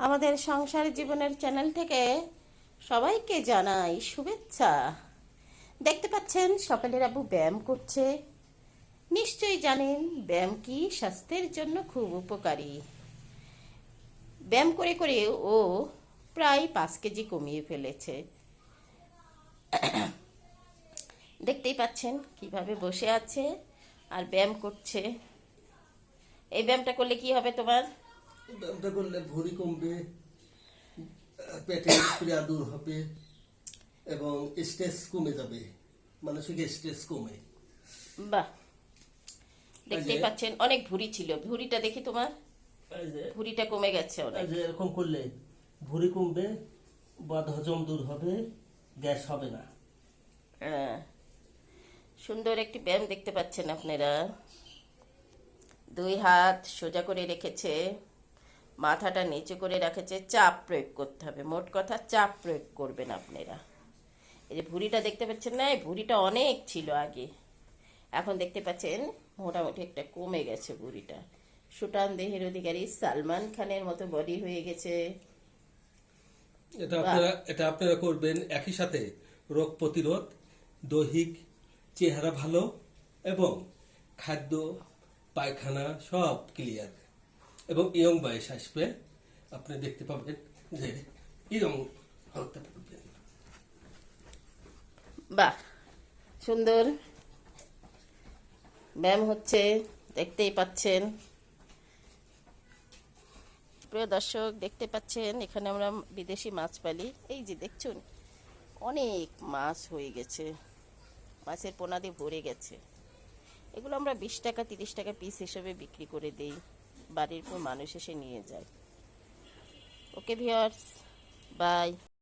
আমাদের সংসার জীবনের চ্যানেল থেকে সবাইকে জানাই শুভেচ্ছা। দেখতে পাচ্ছেন সকালের আব্বু ব্যায়াম করছে। নিশ্চয়ই জানেন ব্যায়াম কি স্বাস্থ্যের জন্য খুব উপকারী। ব্যায়াম করে করে ও প্রায় 5 কেজি কমিয়ে ফেলেছে। দেখতেই পাচ্ছেন কিভাবে বসে আছে আর ব্যায়াম করছে। এই ব্যায়ামটা করলে কি হবে তোমার? ব্যায়ামটা করলে ভুঁড়ি কমবে, পেটের পীড়া দূর হবে এবং স্ট্রেস কমে যাবে, মানসিক স্ট্রেস কমে। বাহ, দেখতেই পাচ্ছেন অনেক ভুঁড়ি ছিল, ভুঁড়িটা দেখি তোমার, ভুঁড়িটা কমে গেছে অনেক। এরকম করলে ভুঁড়ি কমবে, বদহজম দূর হবে, গ্যাস হবে না। হ্যাঁ, সুন্দর একটি ব্যায়াম দেখতে পাচ্ছেন আপনারা। 2 হাত সোজা করে রেখেছে, মাথাটা নিচু করে রেখেছে। চাপ প্রয়োগ করতে হবে, মোট কথা চাপ প্রয়োগ করবেন আপনারা। এই যে ভুঁড়িটা দেখতে পাচ্ছেন না, এই ভুঁড়িটা অনেক ছিল আগে, এখন দেখতে পাচ্ছেন মোটামুটি একটা কমে গেছে ভুঁড়িটা। সুঠাম দেহের অধিকারী সালমান খানের মতো বডি হয়ে গেছে। এটা আপনারা করবেন, একই সাথে রোগ প্রতিরোধ, দৈহিক চেহারা ভালো এবং খাদ্য পায়খানা সব ক্লিয়ার এবং ইয়ং বয়স আসবে। আপনি দেখতে পাবেন যে ইয়ং হতে পারবেন। বাহ, সুন্দর ব্যায়াম হচ্ছে, দেখতেই পাচ্ছেন। প্রিয় দর্শক, দেখতে পাচ্ছেন এখানে আমরা বিদেশি মাছ পালি। এই যে দেখছুন অনেক মাছ হয়ে গেছে, মাছের পোনা দিয়ে ভরে গেছে। এগুলো আমরা 20 টাকা 30 টাকা পিস হিসেবে বিক্রি করে দেই, বাড়ির পর মানুষ এসে নিয়ে যায়। Okay viewers, by.